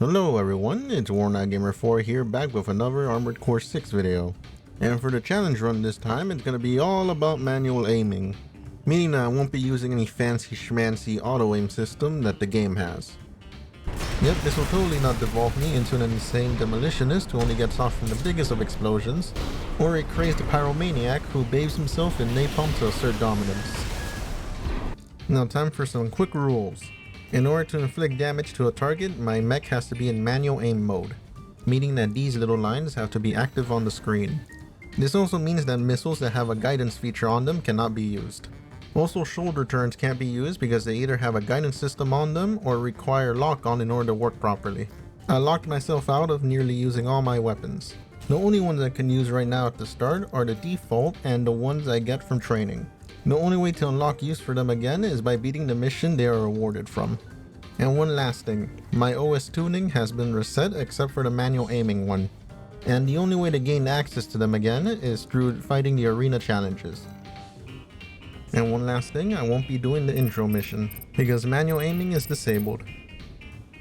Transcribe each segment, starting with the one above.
Hello everyone, it's WarnightGamer4 here, back with another Armored Core 6 video. And for the challenge run this time, it's going to be all about manual aiming. Meaning that I won't be using any fancy schmancy auto-aim system that the game has. Yep, this will totally not devolve me into an insane demolitionist who only gets off from the biggest of explosions, or a crazed pyromaniac who bathes himself in napalm to assert dominance. Now time for some quick rules. In order to inflict damage to a target, my mech has to be in manual aim mode, meaning that these little lines have to be active on the screen. This also means that missiles that have a guidance feature on them cannot be used. Also, shoulder turns can't be used because they either have a guidance system on them or require lock-on in order to work properly. I locked myself out of nearly using all my weapons. The only ones I can use right now at the start are the default and the ones I get from training. The only way to unlock use for them again is by beating the mission they are awarded from. And one last thing, my OS tuning has been reset except for the manual aiming one. And the only way to gain access to them again is through fighting the arena challenges. And one last thing, I won't be doing the intro mission, because manual aiming is disabled.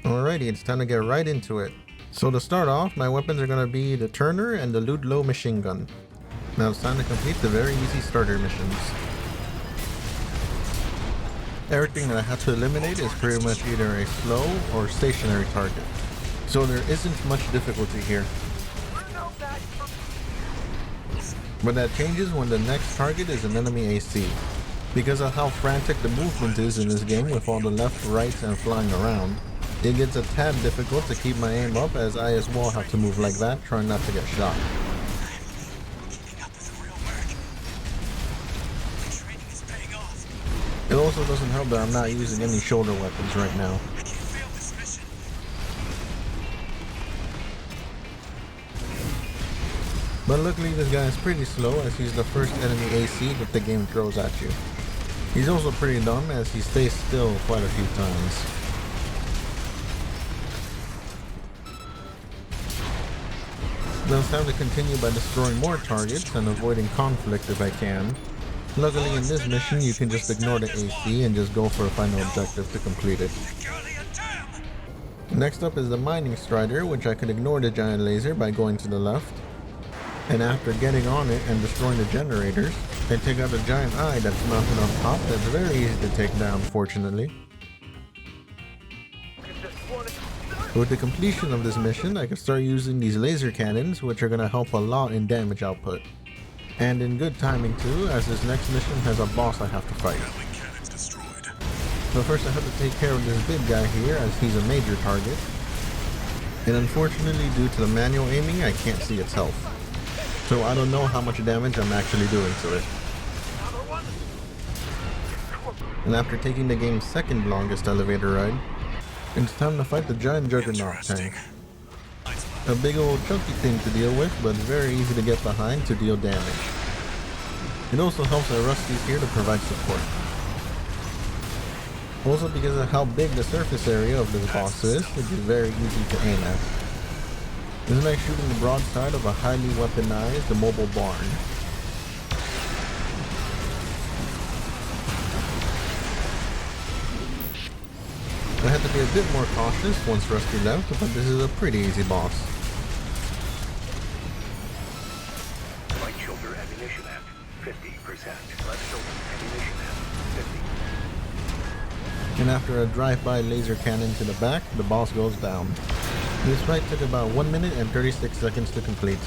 Alrighty, it's time to get right into it. So to start off, my weapons are going to be the Turner and the Ludlow machine gun. Now it's time to complete the very easy starter missions. Everything that I have to eliminate is pretty much either a slow or stationary target, so there isn't much difficulty here. But that changes when the next target is an enemy AC. Because of how frantic the movement is in this game with all the left, right, and flying around, it gets a tad difficult to keep my aim up, as I as well have to move like that, trying not to get shot. It also doesn't help that I'm not using any shoulder weapons right now. But luckily this guy is pretty slow, as he's the first enemy AC that the game throws at you. He's also pretty dumb, as he stays still quite a few times. Now it's time to continue by destroying more targets and avoiding conflict if I can. Luckily in this mission you can just ignore the AC and just go for a final objective to complete it. Next up is the mining strider, which I can ignore the giant laser by going to the left. And after getting on it and destroying the generators, I take out a giant eye that's mounted on top that's very easy to take down, fortunately. With the completion of this mission, I can start using these laser cannons, which are going to help a lot in damage output. And in good timing too, as this next mission has a boss I have to fight. So first I have to take care of this big guy here, as he's a major target. And unfortunately, due to the manual aiming, I can't see its health. So I don't know how much damage I'm actually doing to it. And after taking the game's second longest elevator ride, it's time to fight the giant Juggernaut tank. A big old chunky thing to deal with, but very easy to get behind to deal damage. It also helps that Rusty's here to provide support. Also, because of how big the surface area of this boss is, it is very easy to aim at. It's like shooting the broadside of a highly weaponized mobile barn. I had to be a bit more cautious once Rusty left, but this is a pretty easy boss. Right shoulder ammunition at 50%. Left shoulder ammunition at 50%. And after a drive-by laser cannon to the back, the boss goes down. This fight took about 1 minute and 36 seconds to complete.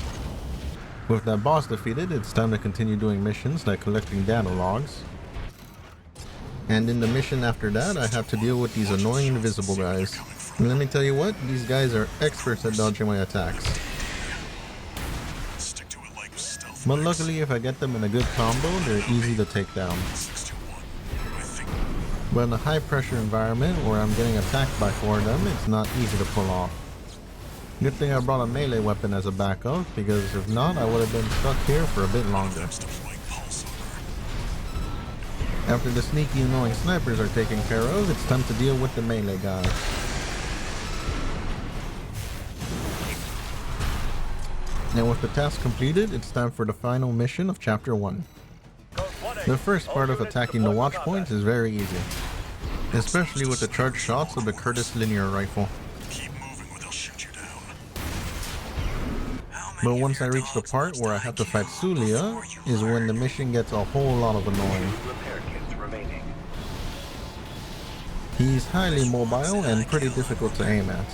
With that boss defeated, it's time to continue doing missions like collecting data logs. And in the mission after that, I have to deal with these annoying invisible guys. And let me tell you what, these guys are experts at dodging my attacks. But luckily, if I get them in a good combo, they're easy to take down. But in a high pressure environment where I'm getting attacked by 4 of them, it's not easy to pull off. Good thing I brought a melee weapon as a backup, because if not, I would have been stuck here for a bit longer. After the sneaky annoying snipers are taken care of, it's time to deal with the melee guys. And with the task completed, it's time for the final mission of Chapter 1. The first part of attacking the watch points is very easy, especially with the charged shots of the Curtis linear rifle. But once I reach the part where I have to fight Sulia is when the mission gets a whole lot of annoying. Repair kits remaining. He's highly mobile and pretty difficult to aim at.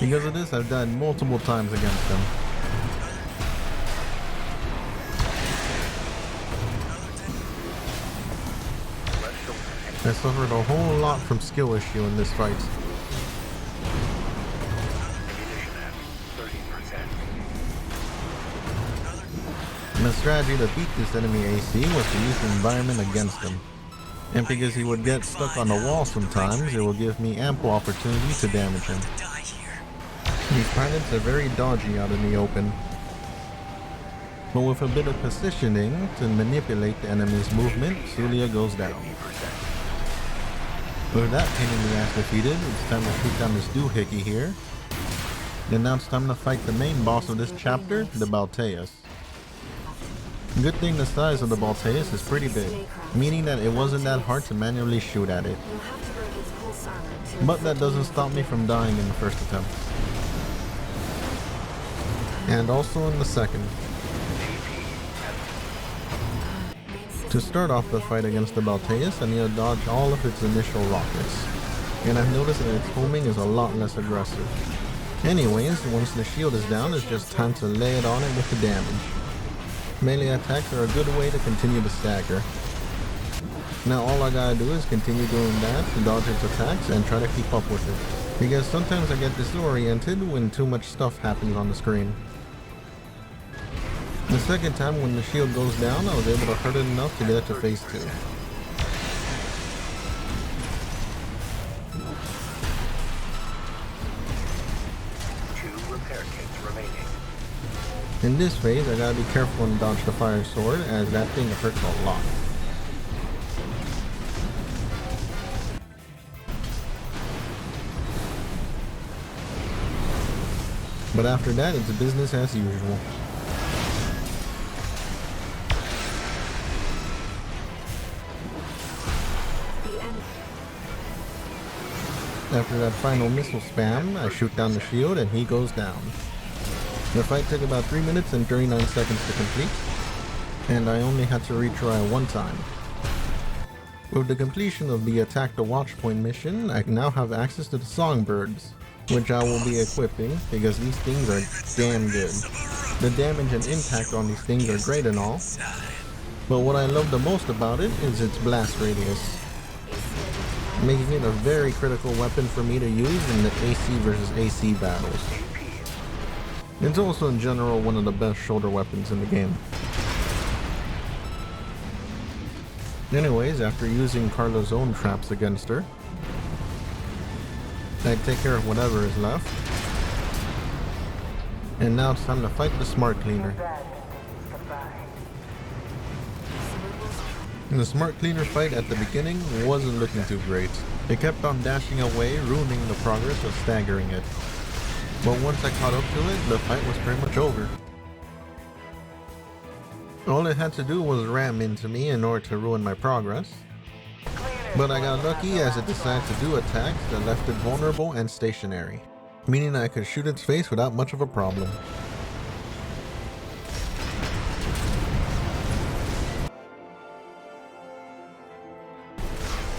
Because of this, I've died multiple times against him. I suffered a whole lot from skill issue in this fight. My strategy to beat this enemy AC was to use the environment against him. And because he would get stuck on the wall sometimes, it will give me ample opportunity to damage him. These pilots are very dodgy out in the open. But with a bit of positioning to manipulate the enemy's movement, Sulia goes down. With that pain in the ass defeated, it's time to shoot down this doohickey here. And now it's time to fight the main boss of this chapter, the Balteus. Good thing the size of the Balteus is pretty big, meaning that it wasn't that hard to manually shoot at it. But that doesn't stop me from dying in the first attempt. And also in the second. To start off the fight against the Balteus, I need to dodge all of its initial rockets. And I've noticed that its homing is a lot less aggressive. Anyways, once the shield is down, it's just time to lay it on it with the damage. Melee attacks are a good way to continue to stagger. Now all I gotta do is continue doing that, dodge its attacks, and try to keep up with it. Because sometimes I get disoriented when too much stuff happens on the screen. The second time when the shield goes down, I was able to hurt it enough to get it to phase 2. In this phase, I gotta be careful and dodge the fire sword, as that thing hurts a lot. But after that, it's business as usual. After that final missile spam, I shoot down the shield and he goes down. The fight took about 3 minutes and 39 seconds to complete, and I only had to retry one time. With the completion of the Attack the Watchpoint mission, I now have access to the Songbirds, which I will be equipping because these things are damn good. The damage and impact on these things are great and all, but what I love the most about it is its blast radius, making it a very critical weapon for me to use in the AC versus AC battles. It's also in general one of the best shoulder weapons in the game. Anyways, after using Carla's own traps against her, I take care of whatever is left. And now it's time to fight the Smart Cleaner. The Smart Cleaner fight at the beginning wasn't looking too great. It kept on dashing away, ruining the progress of staggering it. But once I caught up to it, the fight was pretty much over. All it had to do was ram into me in order to ruin my progress. But I got lucky as it decided to do attacks that left it vulnerable and stationary, meaning I could shoot its face without much of a problem.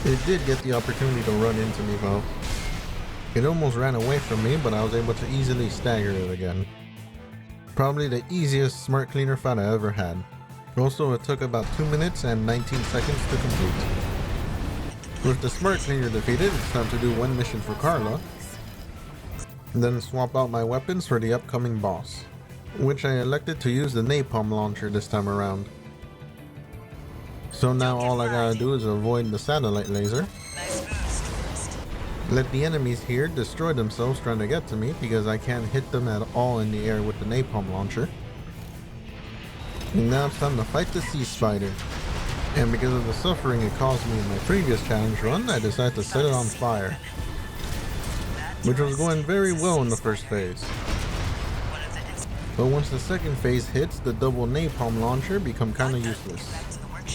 It did get the opportunity to run into me though. It almost ran away from me, but I was able to easily stagger it again. Probably the easiest Smart Cleaner fight I ever had. Also, it took about 2 minutes and 19 seconds to complete. With the Smart Cleaner defeated, it's time to do one mission for Carla, and then swap out my weapons for the upcoming boss, which I elected to use the napalm launcher this time around. So now all I gotta do is avoid the satellite laser. Let the enemies here destroy themselves trying to get to me because I can't hit them at all in the air with the napalm launcher. And now it's time to fight the sea spider. And because of the suffering it caused me in my previous challenge run, I decided to set it on fire, which was going very well in the first phase. But once the second phase hits, the double napalm launcher becomes kinda useless,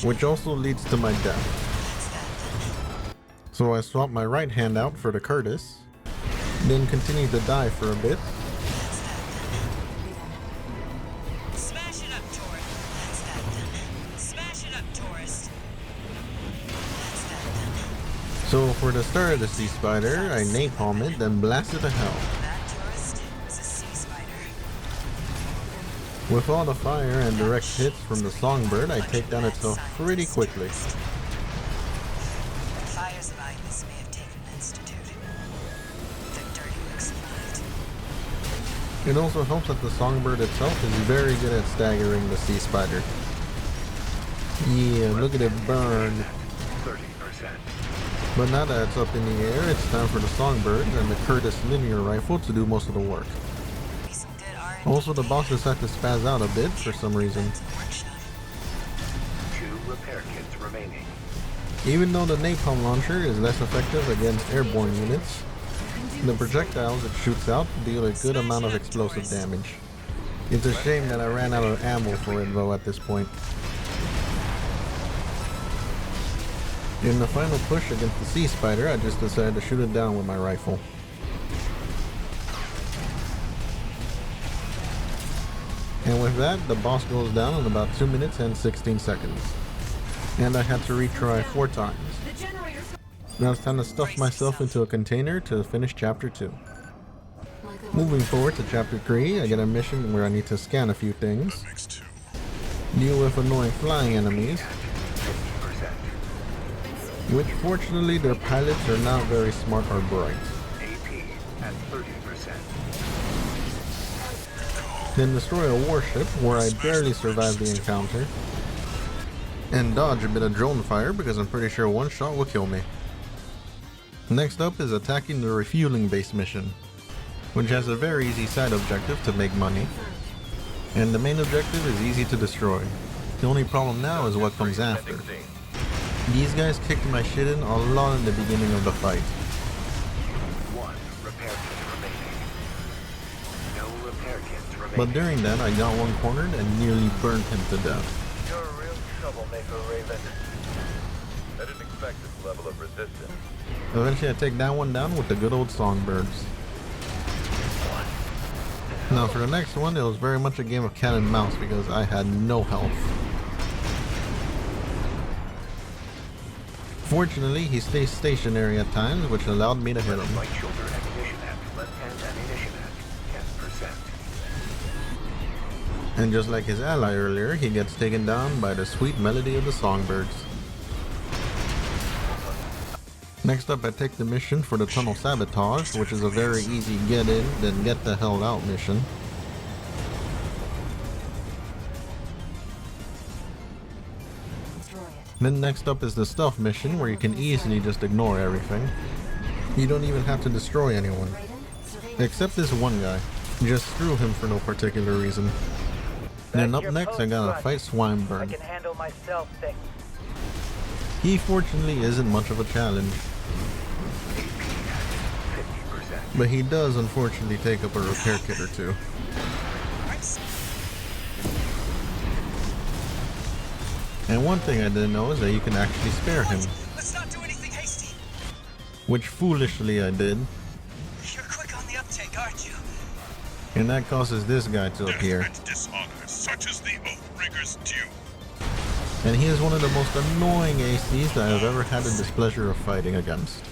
which also leads to my death. So I swap my right hand out for the Curtis, then continue to die for a bit. Smash it up, tourist. That's that done. Smash it up, tourist. That's that done. So for the start of the sea spider, I napalm it, then blast it to hell. That tourist is a sea spider. With all the fire and direct hits from the songbird, I take down its health pretty quickly. The fires of Arquebus may have taken an institute. The dirty work survived. It also helps that the songbird itself is very good at staggering the sea spider. Yeah, look at it burn. 30%. But now that it's up in the air, it's time for the songbirds and the Curtis linear rifle to do most of the work. Some good R&D Also, the bosses have to spaz out a bit for some reason. to the workshop. 2 repair kits remaining. Even though the napalm launcher is less effective against airborne units, the projectiles it shoots out deal a good amount of explosive damage. It's a shame that I ran out of ammo for it though at this point. In the final push against the sea spider, I just decided to shoot it down with my rifle. And with that, the boss goes down in about 2 minutes and 16 seconds. And I had to retry 4 times. Now it's time to stuff myself into a container to finish chapter 2. Moving forward to chapter 3, I get a mission where I need to scan a few things, deal with annoying flying enemies, 50%. which fortunately their pilots are not very smart or bright. AP at 30%. Then destroy a warship where I barely survived the encounter, and dodge a bit of drone fire because I'm pretty sure one shot will kill me. Next up is attacking the refueling base mission, which has a very easy side objective to make money, and the main objective is easy to destroy. The only problem now is what comes after. These guys kicked my shit in a lot in the beginning of the fight. 1 repair kit remaining. No repair kits remaining. But during that, I got one cornered and nearly burned him to death. You're a real troublemaker, Raven. I didn't expect this level of resistance. Eventually I take that one down with the good old songbirds. Now for the next one, it was very much a game of cat and mouse because I had no health. Fortunately, he stays stationary at times, which allowed me to hit him. Right shoulder ammunition at left-hand ammunition at 10%. And just like his ally earlier, he gets taken down by the sweet melody of the songbirds. Next up, I take the mission for the tunnel sabotage, which is a very easy get in, then get the hell out mission. Then next up is the stealth mission, where you can easily just ignore everything. You don't even have to destroy anyone. Except this one guy. Just screw him for no particular reason. And up next, I gotta fight Swinburne. handle myself, thing. He fortunately isn't much of a challenge, 50%. but he does unfortunately take up a repair kit or two. And one thing I didn't know is that you can actually spare him, Let's not do anything hasty. which foolishly I did, You're quick on the uptake, aren't you? and that causes this guy to appear. And dishonor, such as the Oathbreaker's due. And he is one of the most annoying ACs that I've ever had the displeasure of fighting against.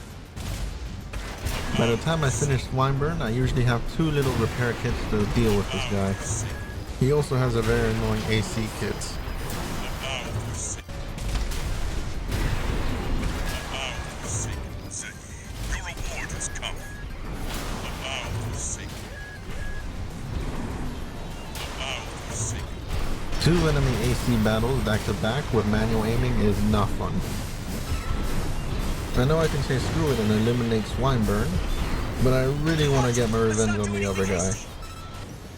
By the time I finish Swinburne, I usually have 2 little repair kits to deal with this guy. He also has a very annoying AC kit. Your reward has come. Two enemy AC battles back to back with manual aiming is not fun. I know I can say screw it and eliminate Swinburne, but I really want to get my revenge on the other guy.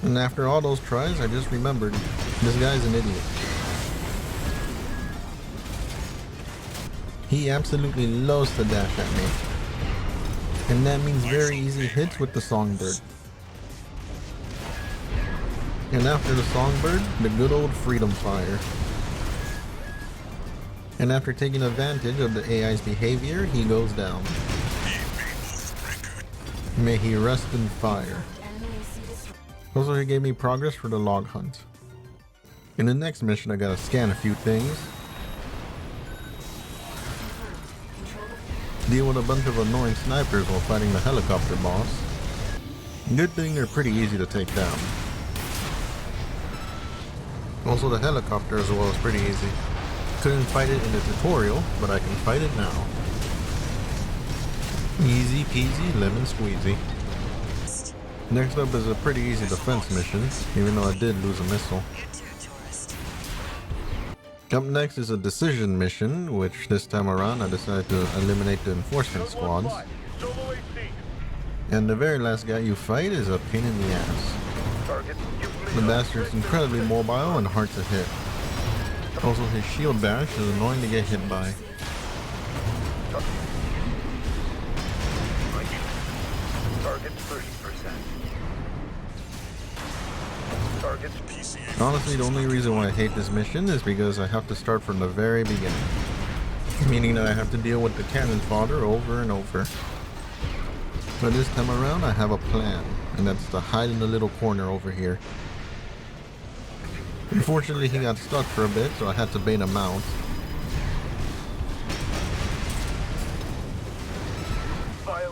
And after all those tries, I just remembered, this guy's an idiot. He absolutely loves to dash at me. And that means very easy hits with the Songbird. And after the Songbird, the good old Freedom Fire. And after taking advantage of the AI's behavior, he goes down. May he rest in fire. Also, he gave me progress for the log hunt. In the next mission, I gotta scan a few things. Deal with a bunch of annoying snipers while fighting the helicopter boss. Good thing they're pretty easy to take down. Also, the helicopter as well is pretty easy. Couldn't fight it in the tutorial, but I can fight it now. Easy peasy lemon squeezy. Next up is a pretty easy defense mission, even though I did lose a missile. Up next is a decision mission, which this time around I decided to eliminate the enforcement squads. And the very last guy you fight is a pain in the ass. The bastard's incredibly mobile and hard to hit. Also, his shield bash is annoying to get hit by. Target 30%. Target PC. Honestly, the only reason why I hate this mission is because I have to start from the very beginning. Meaning that I have to deal with the cannon fodder over and over. But this time around I have a plan, and that's to hide in the little corner over here. Unfortunately, he got stuck for a bit, so I had to bait him out.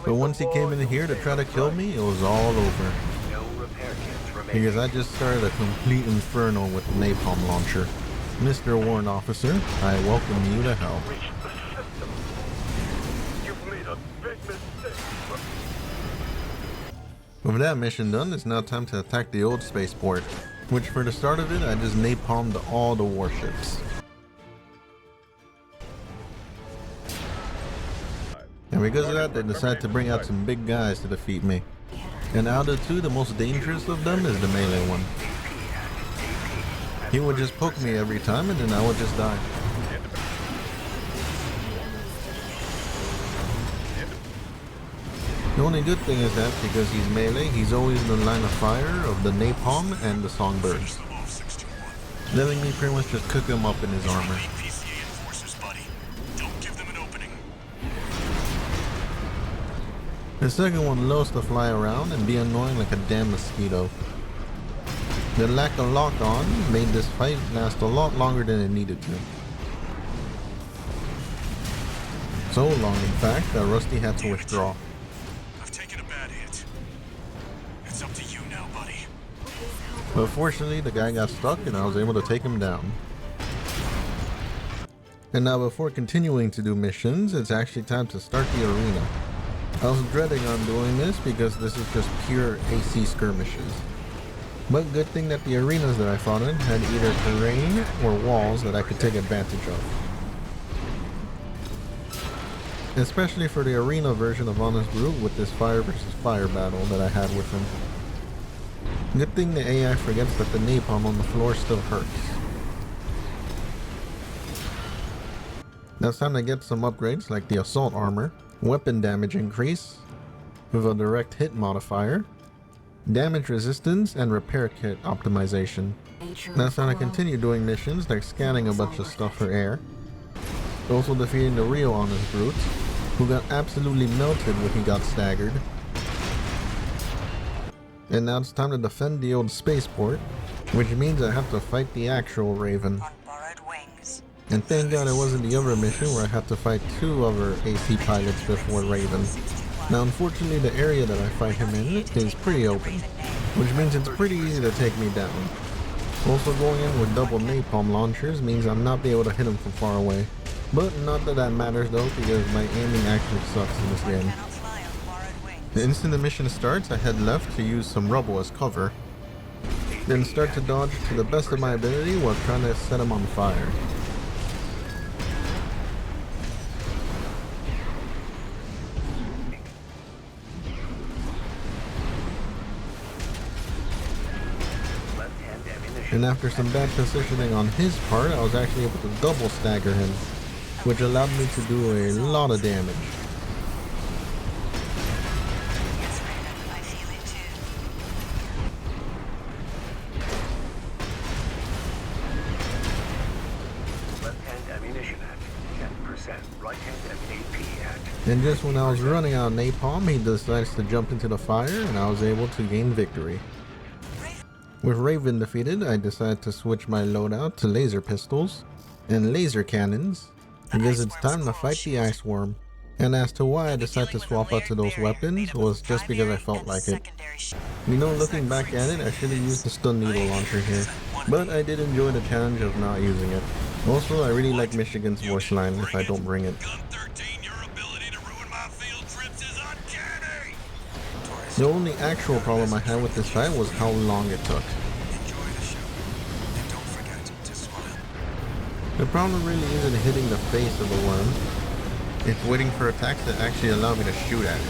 But once he came in here to try to kill me, it was all over. No repair kits remaining. Because I just started a complete inferno with the napalm launcher. Mr. Warrant Officer, I welcome you to hell. You've made a big mistake. With that mission done, it's now time to attack the old spaceport. Which for the start of it, I just napalmed all the warships. And because of that, they decided to bring out some big guys to defeat me. And out of the two, the most dangerous of them is the melee one. He would just poke me every time and then I would just die. The only good thing is that because he's melee, he's always in the line of fire of the napalm and the songbirds. Letting me pretty much just cook him up in his armor. The second one loves to fly around and be annoying like a damn mosquito. The lack of lock-on made this fight last a lot longer than it needed to. So long, in fact, that Rusty had to withdraw. I've taken a bad hit. It's up to you now, buddy. But fortunately, the guy got stuck and I was able to take him down. And now before continuing to do missions, it's actually time to start the arena. I was dreading on doing this because this is just pure AC skirmishes. But good thing that the arenas that I fought in had either terrain or walls that I could take advantage of. Especially for the arena version of Honest Brute with this fire versus fire battle that I had with him. Good thing the AI forgets that the napalm on the floor still hurts. Now it's time to get some upgrades like the assault armor, weapon damage increase with a direct hit modifier, damage resistance, and repair kit optimization. Now it's time to continue doing missions like scanning a bunch of stuff for Ayre. Also defeating the real Honest Brute, who got absolutely melted when he got staggered. And now it's time to defend the old spaceport, which means I have to fight the actual Raven. On borrowed wings. And thank God it wasn't the other mission where I had to fight two other AC pilots before Raven. Now unfortunately the area that I fight him in is pretty open, which means it's pretty easy to take me down. Also going in with double napalm launchers means I'm not be able to hit him from far away. But not that that matters though, because my aiming actually sucks in this game. Cannot fly on borrowed wings. The instant the mission starts, I head left to use some rubble as cover. Then start to dodge to the best of my ability while trying to set him on fire. And after some bad positioning on his part, I was actually able to double stagger him, which allowed me to do a lot of damage. Yes, Raven, I feel it too. Left-hand ammunition at 10%. Right-hand AP at And just when I was running out of napalm, he decides to jump into the fire, and I was able to gain victory. With Raven defeated, I decided to switch my loadout to laser pistols and laser cannons, because it's time to fight the ice worm. And as to why I decided to swap out to those weapons was just because I felt like it. You know, looking back at it, I should have used the stun needle launcher here, but I did enjoy the challenge of not using it. Also, I really like Michigan's voice line if I don't bring it. Gun 13, your ability to ruin my field trips is uncanny! The only actual problem I had with this fight was how long it took. Enjoy the show. And don't forget to smile. The problem really isn't hitting the face of the worm. It's waiting for attacks that actually allow me to shoot at it.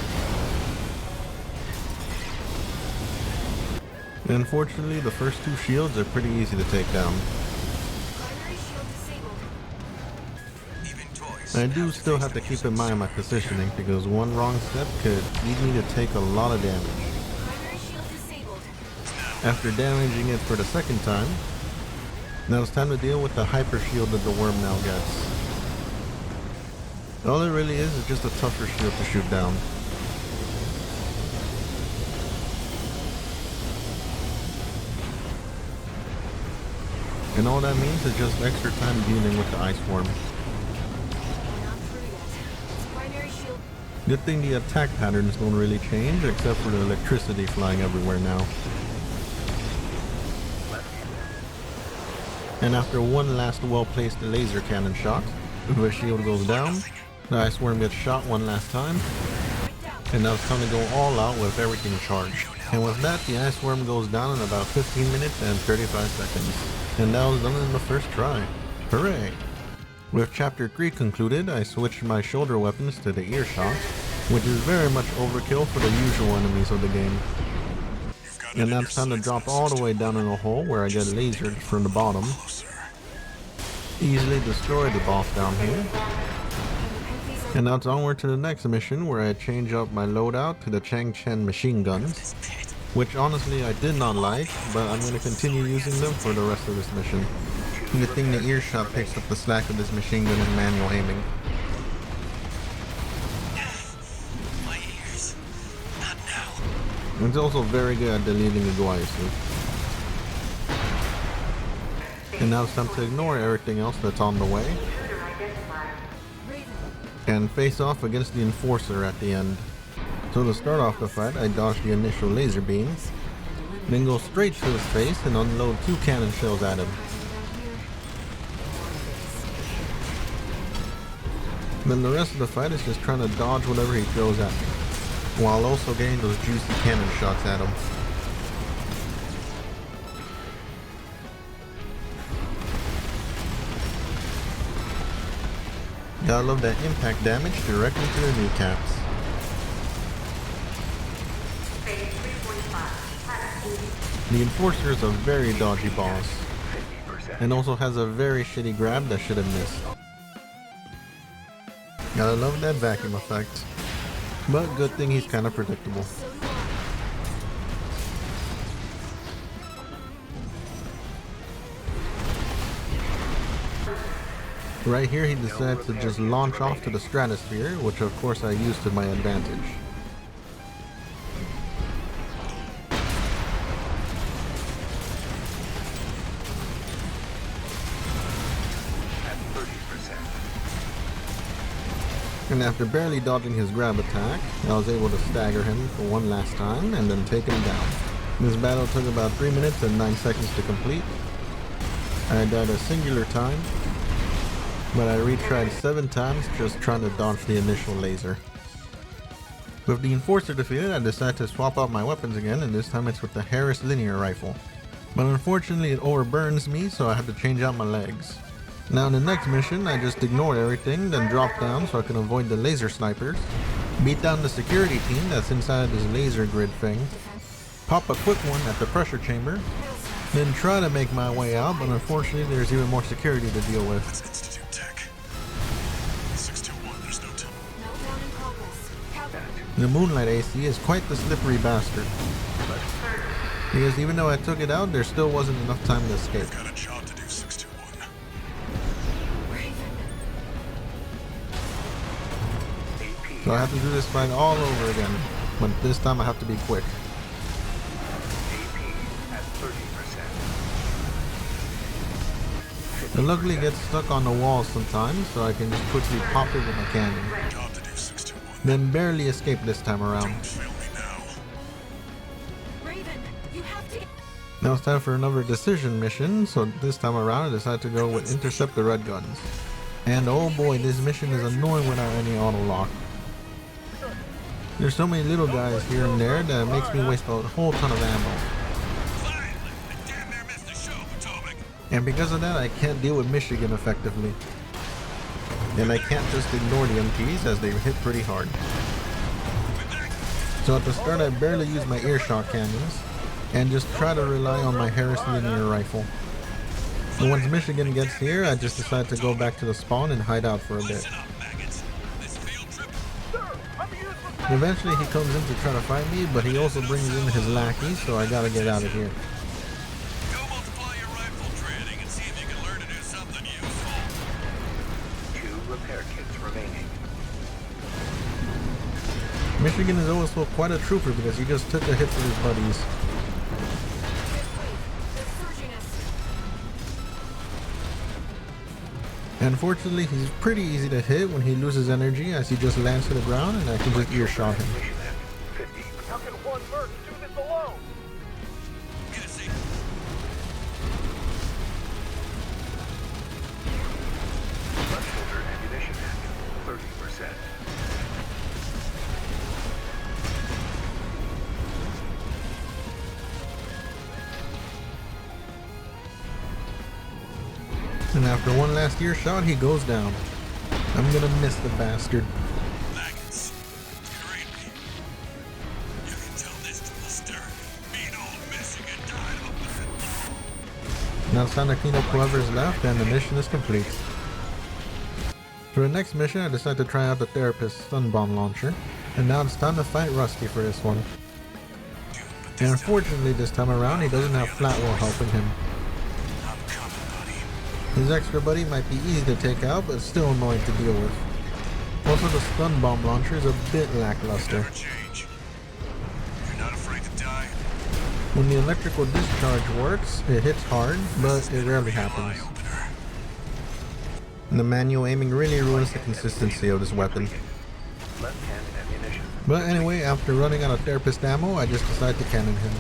Unfortunately, the first two shields are pretty easy to take down. I do still have to keep in mind my positioning, because one wrong step could lead me to take a lot of damage. After damaging it for the second time, now it's time to deal with the hyper shield that the worm now gets. All it really is just a tougher shield to shoot down. And all that means is just extra time dealing with the ice worm. Good thing the attack patterns don't really change, except for the electricity flying everywhere now. And after one last well-placed laser cannon shot, the shield goes down, the ice worm gets shot one last time, and now it's time to go all out with everything charged. And with that, the ice worm goes down in about 15 minutes and 35 seconds. And that was done in the first try. Hooray! With chapter 3 concluded, I switched my shoulder weapons to the earshot, which is very much overkill for the usual enemies of the game. And now it's time to drop all the way down in a hole where I get lasered from the bottom. Easily destroy the boss down here. And now it's onward to the next mission where I change up my loadout to the Chang Chen machine guns, which honestly I did not like, but I'm going to continue using them for the rest of this mission. Good thing the earshot picks up the slack of this machine gun and manual aiming. My ears. Not now. It's also very good at deleting the Odyssey. And now it's time to ignore everything else that's on the way and face off against the Enforcer at the end. So to start off the fight, I dodge the initial laser beam, then go straight to his face and unload 2 cannon shells at him. Then the rest of the fight is just trying to dodge whatever he throws at me, while also getting those juicy cannon shots at him. Gotta love that impact damage directly to the kneecaps. The Enforcer is a very dodgy boss, and also has a very shitty grab that should have missed. Gotta love that vacuum effect, but good thing he's kinda predictable. Right here he decides to just launch off to the stratosphere, which of course I used to my advantage. And after barely dodging his grab attack, I was able to stagger him for one last time and then take him down. This battle took about 3 minutes and 9 seconds to complete. I died a singular time, but I retried 7 times just trying to dodge the initial laser. With the Enforcer defeated, I decided to swap out my weapons again, and this time it's with the Harris linear rifle. But unfortunately it overburns me, so I had to change out my legs. Now in the next mission, I just ignored everything, then dropped down so I can avoid the laser snipers, beat down the security team that's inside this laser grid thing, pop a quick one at the pressure chamber, then try to make my way out, but unfortunately there's even more security to deal with. That's Institute Tech. 621, there's no time. The Moonlight AC is quite the slippery bastard, because even though I took it out, there still wasn't enough time to escape. Got a job to do, 621. So I have to do this fight all over again, but this time I have to be quick. AP at 30%. The luckily gets stuck on the wall sometimes, so I can just quickly pop it with a cannon. Job to do, 621. Then barely escape this time around. Don't fail me now. Raven, you have to. Now it's time for another decision mission, so this time around I decided to go with intercept the red guns. And oh boy, this mission is annoying without any auto lock. There's so many little guys here and there that it makes me waste a whole ton of ammo. Finally! I damn near missed the show, Potomac. And because of that, I can't deal with Michigan effectively. And I can't just ignore the MPs as they hit pretty hard. So at the start I barely use my earshot cannons and just try to rely on my Harris linear rifle. But once Michigan gets here, I just decide to go back to the spawn and hide out for a bit. Listen up, maggots. This field trip. Eventually he comes in to try to fight me, but he also brings in his lackey, so I gotta get out of here. Go multiply your rifle training and see if you can learn to do something useful. 2 repair kits remaining. Michigan is also quite a trooper because he just took the hits of his buddies. Unfortunately, he's pretty easy to hit when he loses energy as he just lands to the ground and I can just earshot him. Mission at 50. How can one merc do this alone? Get a seat. Left shoulder ammunition at 30%. And after one last earshot, he goes down. I'm gonna miss the bastard. Maggots. You read me? You can tell this to posterity. Mean old Michigan died up there. Now it's time to clean up whoever's left and the mission is complete. For the next mission, I decided to try out the Therapist stun bomb launcher. And now it's time to fight Rusty for this one. And unfortunately this time around, he doesn't have Flatwell helping him. I'm coming, buddy. His extra buddy might be easy to take out, but still annoying to deal with. Also, the stun bomb launcher is a bit lackluster. Never change. You're not afraid to die? When the electrical discharge works, it hits hard, but it rarely happens. Eye-opener. And the manual aiming really ruins the consistency of this weapon. Left hand ammunition. But anyway, after running out of Therapist ammo, I just decided to cannon him.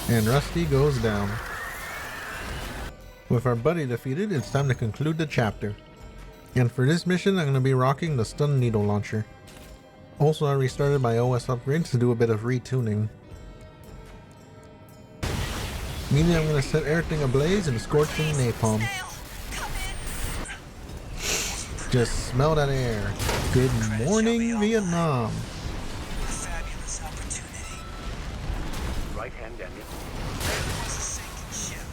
And Rusty goes down. With our buddy defeated, it's time to conclude the chapter. And for this mission, I'm going to be rocking the stun needle launcher. Also, I restarted my OS upgrades to do a bit of retuning. Meaning I'm going to set everything ablaze and scorching napalm. Just smell that air. Good morning, Vietnam. Fabulous opportunity. Right hand ammunition. There was a sinking ship.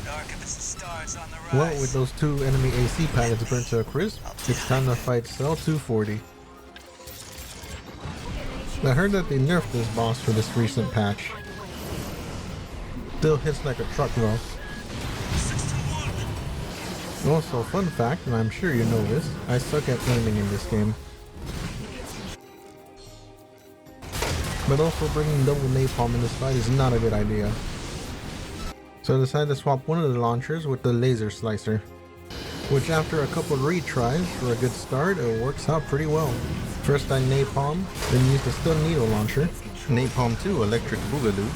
Arquebus stars on the rise. Well, with those 2 enemy AC pallets burnt to a crisp, it's time to fight Cell 240. I heard that they nerfed this boss for this recent patch. Still hits like a truck though. Also, fun fact, and I'm sure you know this, I suck at aiming in this game. But also bringing double napalm in this fight is not a good idea. So I decided to swap one of the launchers with the laser slicer, which after a couple of retries for a good start, it works out pretty well. First I napalm, then use the stun needle launcher, napalm 2 electric boogaloo.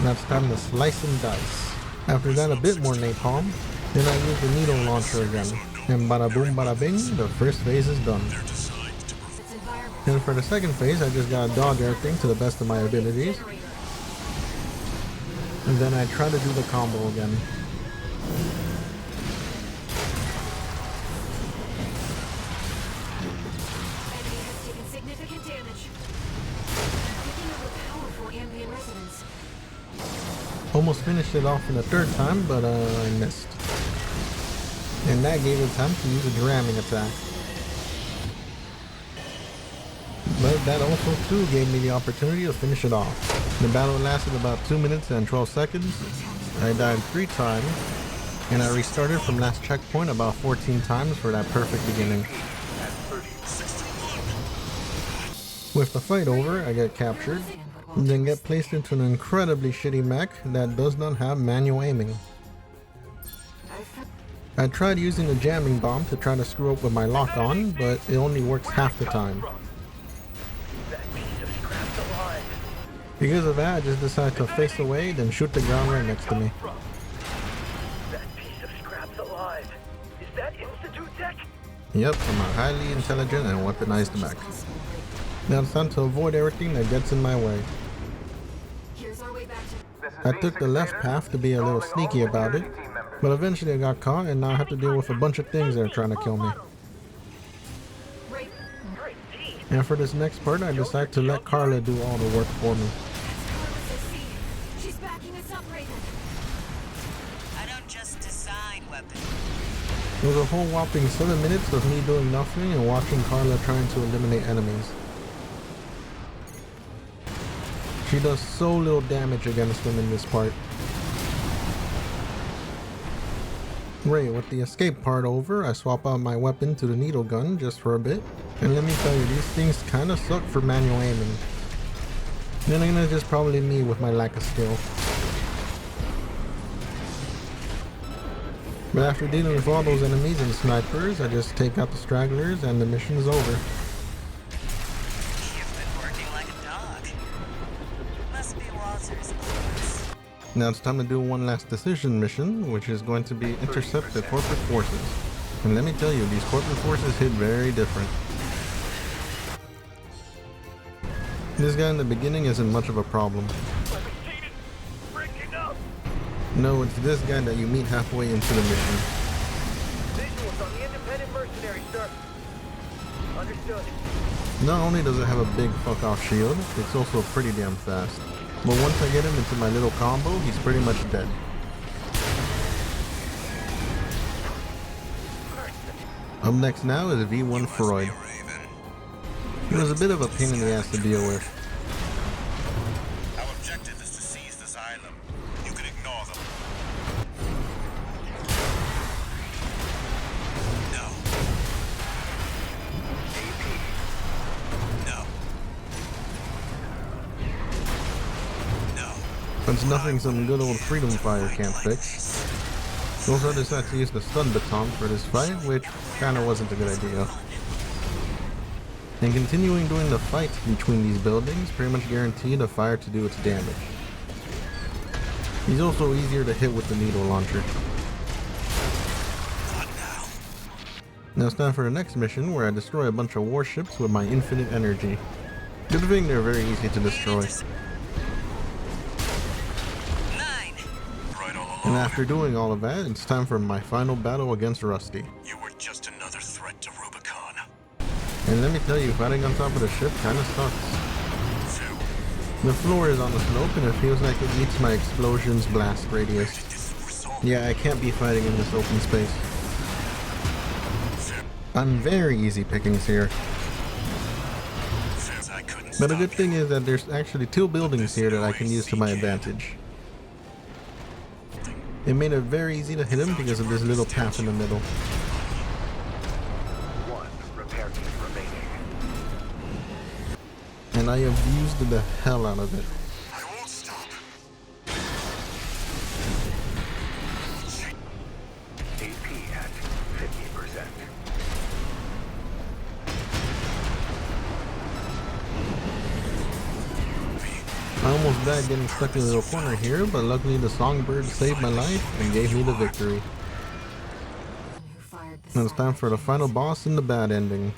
Now it's time to slice and dice. After that a bit more napalm, then I use the needle launcher again, and bada boom bada bing, the first phase is done. And for the second phase, I just gotta dodge everything to the best of my abilities. And then I try to do the combo again. Enemy has taken significant damage. Picking up a powerful ambient resonance. Almost finished it off in the third time, but I missed. And that gave it time to use a ramming attack. But that also too gave me the opportunity to finish it off. The battle lasted about 2 minutes and 12 seconds. I died 3 times, and I restarted from last checkpoint about 14 times for that perfect beginning. With the fight over, I get captured, and then get placed into an incredibly shitty mech that does not have manual aiming. I tried using a jamming bomb to try to screw up with my lock on, but it only works half the time. Because of that, I just decided to face away, then shoot the ground right next to me. That piece of scrap's alive. Is that Institute tech? Yep, I'm a highly intelligent and weaponized mech. Now it's time to avoid everything that gets in my way. Here's our way back to... I took the left path to be a little sneaky about it, but eventually I got caught and now I have to deal with a bunch of things that are trying to kill me. Right. And for this next part, I decided to let Carla do all the work for me. Carlos, I see. She's backing us up, Raven. I don't just design weapons. It was a whole whopping 7 minutes of me doing nothing and watching Carla trying to eliminate enemies. She does so little damage against them in this part. Right, with the escape part over, I swap out my weapon to the needle gun just for a bit. And let me tell you, these things kinda suck for manual aiming. Then again, it's just probably me with my lack of skill. But after dealing with all those enemies and snipers, I just take out the stragglers and the mission's over. You've been working like a dog. Must be Walter's orders. Now it's time to do one last decision mission, which is going to be intercept the corporate forces. And let me tell you, these corporate forces hit very different. This guy in the beginning isn't much of a problem. No, it's this guy that you meet halfway into the mission. Visuals on the independent mercenary, sir. Understood. Not only does it have a big fuck off shield, it's also pretty damn fast. But once I get him into my little combo, he's pretty much dead. Up next now is V1 Freud. He was a bit of a pain in the ass to deal with. Our objective is to seize this island. You can ignore them. No. No. No. It's nothing some good old freedom fire can't fix. Also, I decided to use the stun baton for this fight, which kinda wasn't a good idea. And continuing doing the fight between these buildings pretty much guaranteed the fire to do its damage. He's also easier to hit with the needle launcher. Now it's time for the next mission where I destroy a bunch of warships with my infinite energy. Good thing they're very easy to destroy. 9. Right all along. And after doing all of that, it's time for my final battle against Rusty. You were just another threat to Rubicon. And let me tell you, fighting on top of the ship kinda sucks. The floor is on the slope and it feels like it meets my explosion's blast radius. Yeah, I can't be fighting in this open space. I'm very easy pickings here. But a good thing is that there's actually 2 buildings here that I can use to my advantage. It made it very easy to hit him because of this little path in the middle. One repair kit remaining. And I abused the hell out of it. I won't stop. AP at 50%. I almost died getting stuck in a little corner here, but luckily the songbird saved my life and gave me the victory. Who fired the Now it's time for the final boss in the bad ending,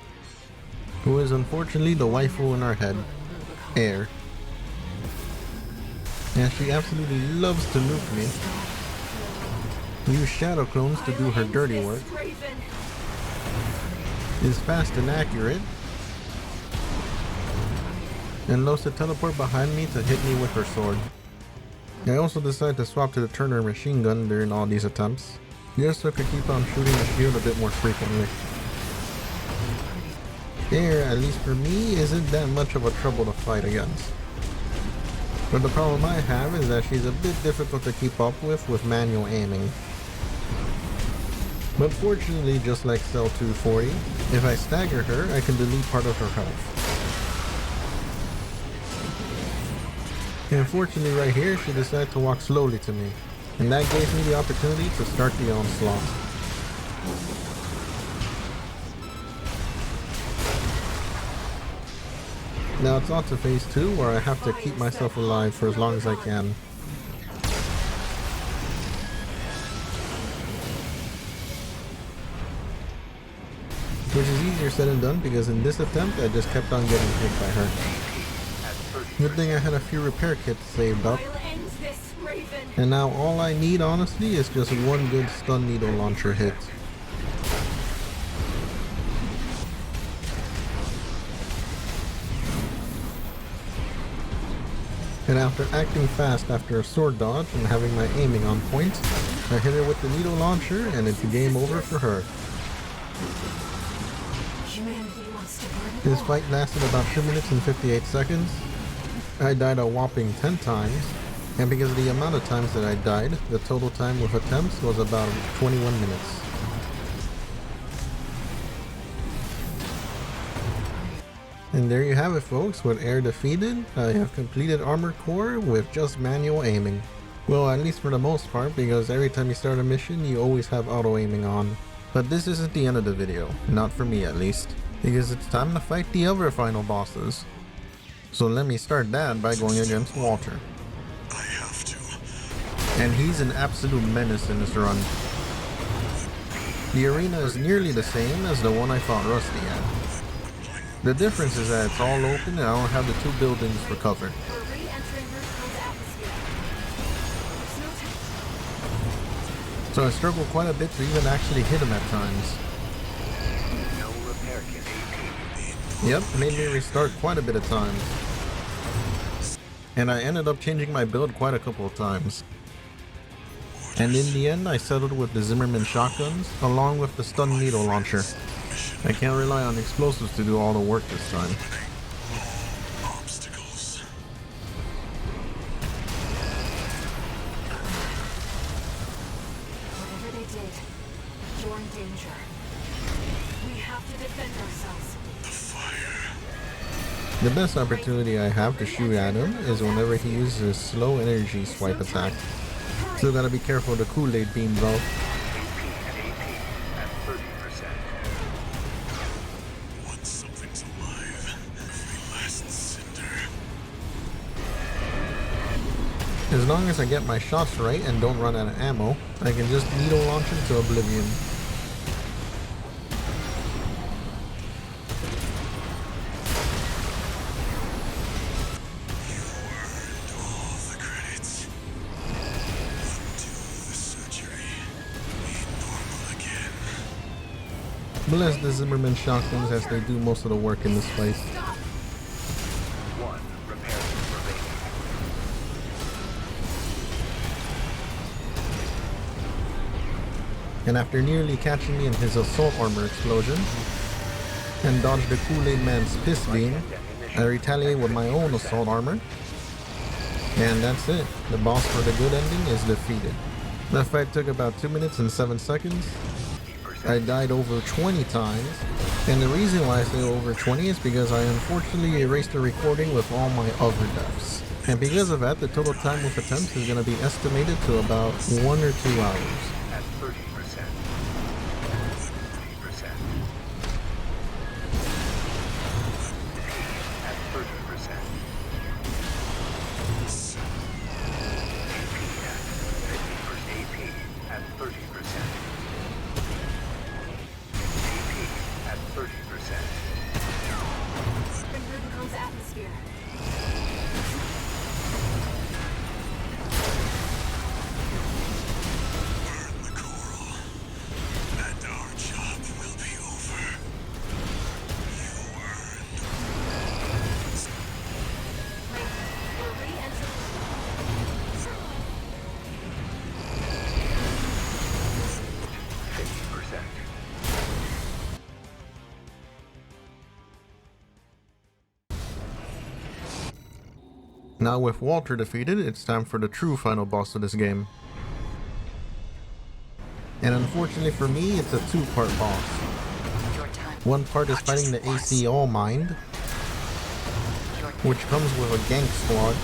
who is unfortunately the waifu in our head, Ayre. And she absolutely loves to nuke me. Use shadow clones to do her dirty work. Raven. Is fast and accurate. And loves to teleport behind me to hit me with her sword. I also decided to swap to the Turner machine gun during all these attempts, just so I could keep on shooting the shield a bit more frequently. Ayre, at least for me, isn't that much of a trouble to fight against. But the problem I have is that she's a bit difficult to keep up with manual aiming. But fortunately, just like Cell 240, if I stagger her, I can delete part of her health. Unfortunately, right here, she decided to walk slowly to me, and that gave me the opportunity to start the onslaught. Now it's on to phase 2, where I have to keep myself alive for as long as I can. Which is easier said than done, because in this attempt I just kept on getting hit by her. Good thing I had a few repair kits saved up. I'll end this, Raven. And now all I need, honestly, is just one good stun needle launcher hit. And after acting fast after a sword dodge and having my aiming on point, I hit her with the needle launcher and it's game over for her. Humanity wants to burn. This fight lasted about 2 minutes and 58 seconds. I died a whopping 10 times, and because of the amount of times that I died, the total time with attempts was about 21 minutes. And there you have it, folks. With Ayre defeated, I have completed Armored Core with just manual aiming. Well, at least for the most part, because every time you start a mission, you always have auto aiming on. But this isn't the end of the video, not for me at least, because it's time to fight the other final bosses. So let me start that by going against Walter. I have to. And he's an absolute menace in this run. The arena is nearly the same as the one I fought Rusty at. The difference is that it's all open and I don't have the two buildings for cover. We're re-entering Hearth's atmosphere. There's no time. So I struggle quite a bit to even actually hit him at times. No repair kit AP. Yep, made me restart quite a bit of times. And I ended up changing my build quite a couple of times. And in the end, I settled with the Zimmerman shotguns, along with the stun needle launcher. I can't rely on explosives to do all the work this time. Obstacles. Whatever they did, you're in danger. We have to defend ourselves. The fire. The best opportunity I have to shoot at him is whenever he uses his slow energy swipe attack. Still gotta be careful of the Kool-Aid beam though. AP at 30%. Once something's alive, every last cinder. As long as I get my shots right and don't run out of ammo, I can just needle launch him to oblivion. You earned all the credits. Undo the surgery. Be normal again. Bless the Zimmerman shotguns as they do most of the work in this fight. Stop! One repair kit remaining. And after nearly catching me in his assault armor explosion, and dodged the Kool-Aid Man's piss beam, I retaliate with my own assault armor. And that's it. The boss for the good ending is defeated. The fight took about 2 minutes and 7 seconds. I died over 20 times. And the reason why I say over 20 is because I unfortunately erased the recording with all my other deaths. And because of that, the total time with attempts is going to be estimated to about 1 or 2 hours. At 30%. 30%. At 30%. AP at 30%. AP at 30%. In Rubicon's atmosphere. Burn the coral, and our job will be over. You earned. We're re-entering. 50%. Now with Walter defeated, it's time for the true final boss of this game. And unfortunately for me, it's a two-part boss. One part is fighting the AC ALLMIND, which comes with a gank squad,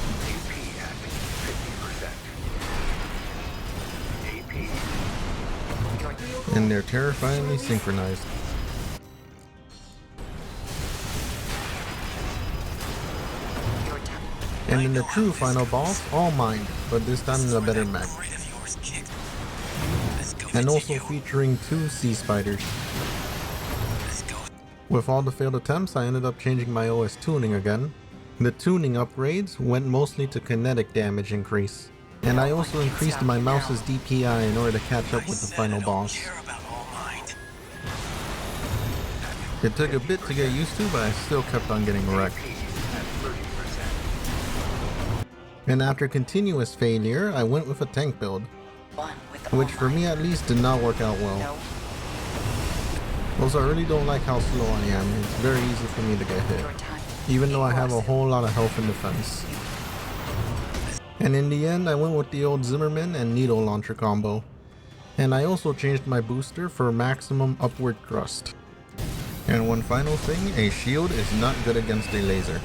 and they're terrifyingly synchronized. Your time. And in the true final boss, ALLMIND, but this time in a better mech. And also featuring 2 sea spiders. With all the failed attempts, I ended up changing my OS tuning again. The tuning upgrades went mostly to kinetic damage increase. And I also increased my mouse's DPI in order to catch up with the final boss. It took a bit to get used to, but I still kept on getting wrecked. And after continuous failure, I went with a tank build, which for me at least did not work out well. Also, I really don't like how slow I am. It's very easy for me to get hit, even though I have a whole lot of health and defense. And in the end, I went with the old Zimmerman and Needle Launcher combo. And I also changed my booster for maximum upward thrust. And one final thing, a shield is not good against a laser.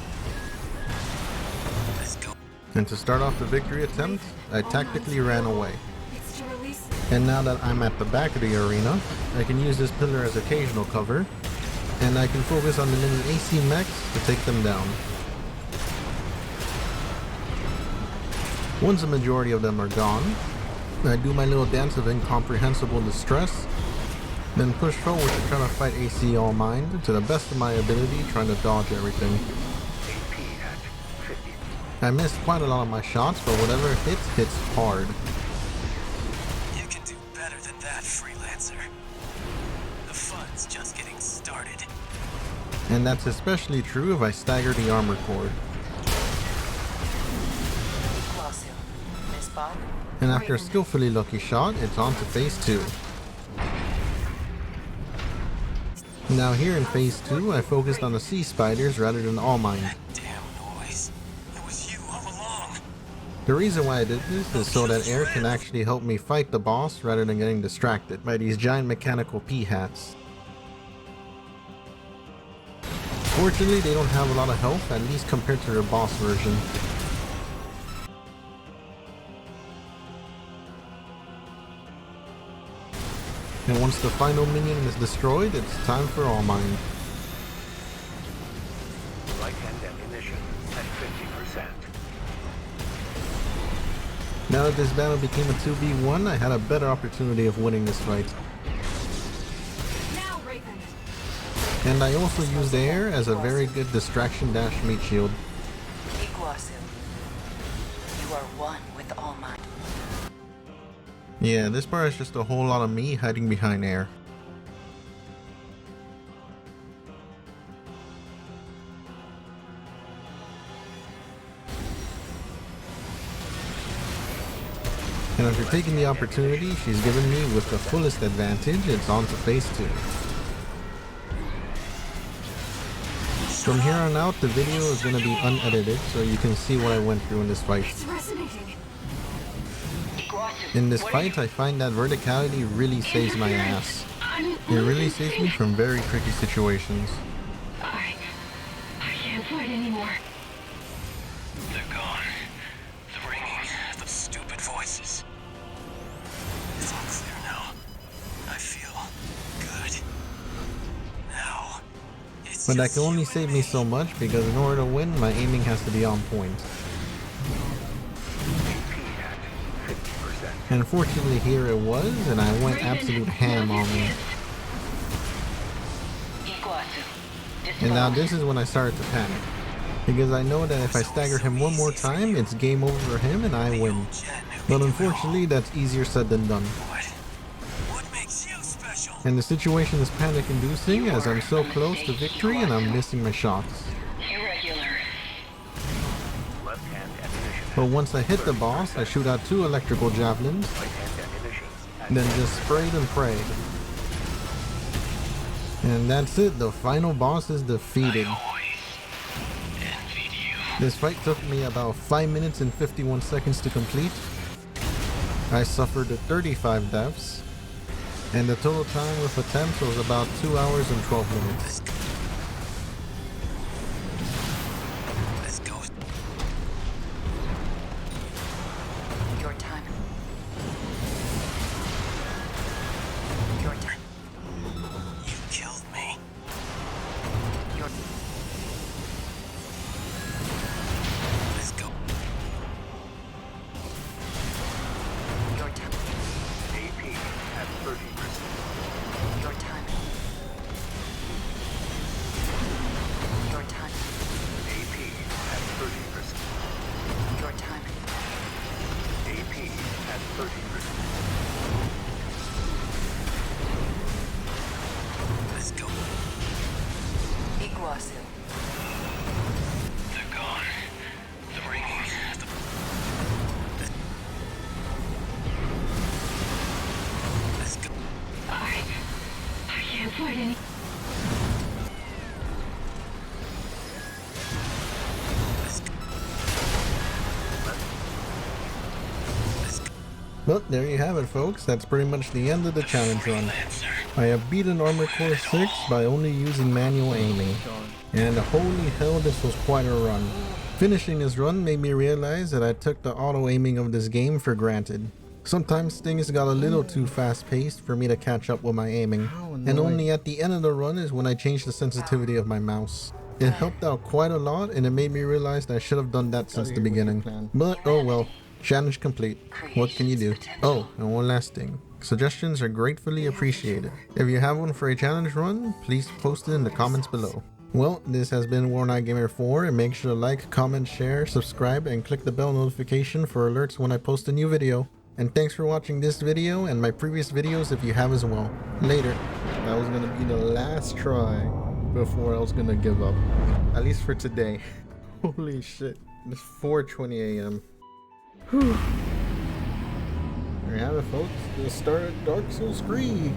And to start off the victory attempt, I tactically ran away. It's to release. And now that I'm at the back of the arena, I can use this pillar as occasional cover, and I can focus on the mini AC mechs to take them down. Once the majority of them are gone, I do my little dance of incomprehensible distress, then push forward to try to fight AC ALLMIND to the best of my ability, trying to dodge everything. I missed quite a lot of my shots, but whatever hits, hits hard. You can do better than that, freelancer. The fun's just getting started. And that's especially true if I stagger the armor core. And after a skillfully lucky shot, it's on to phase 2. Now here in phase 2, I focused on the sea spiders rather than ALLMIND. Damn noise. It was you all along. The reason why I did this is so that Ayre can actually help me fight the boss rather than getting distracted by these giant mechanical P-hats. Fortunately, they don't have a lot of health, at least compared to their boss version. And once the final minion is destroyed, it's time for ALLMIND. Right-hand ammunition at 50%. Now that this battle became a 2v1, I had a better opportunity of winning this fight. Now, Raven. And I also used Ayre as a very good distraction dash meat shield. Iguazu. You are one with ALLMIND. Yeah, this part is just a whole lot of me hiding behind Ayre. And after taking the opportunity she's given me with the fullest advantage, it's on to phase 2. From here on out, the video is going to be unedited, so you can see what I went through in this fight. It's resonating. In this fight, I find that verticality really saves my ass. It really saves me from very tricky situations. I can't fight anymore. They're gone. The ringing, the stupid voices. It's all clear now. I feel good. Now, it's But that just can only you save and me so much because in order to win, my aiming has to be on point. And unfortunately here it was, and I went absolute ham on me. And now this is when I started to panic. Because I know that if I stagger him one more time, it's game over for him and I win. But unfortunately, that's easier said than done. What makes you special? And the situation is panic-inducing as I'm so close to victory and I'm missing my shots. Irregular. Left-hand ammunition. But once I hit the boss, I shoot out 2 electrical javelins, Right-hand ammunition at then just sprayed and prayed. And that's it, the final boss is defeated. This fight took me about 5 minutes and 51 seconds to complete. I suffered 35 deaths, and the total time with attempts was about 2 hours and 12 minutes. Let's go. Your time. Your time. But there you have it, folks. That's pretty much the end of the challenge run. I have beaten Armored Core 6 by only using manual aiming. And holy hell, this was quite a run. Finishing this run made me realize that I took the auto aiming of this game for granted. Sometimes things got a little too fast paced for me to catch up with my aiming. And only at the end of the run is when I changed the sensitivity of my mouse. It helped out quite a lot, and it made me realize that I should have done that since the beginning. But oh well. Challenge complete. What can you do? Oh, and one last thing. Suggestions are gratefully appreciated. If you have one for a challenge run, please post it in the comments below. Well, this has been Warnock Gamer 4, and make sure to like, comment, share, subscribe, and click the bell notification for alerts when I post a new video. And thanks for watching this video and my previous videos if you have as well. Later. That was gonna be the last try before I was gonna give up. At least for today. Holy shit. It's 4:20 a.m. Whew. There you have it, folks. The start of Dark Souls 3.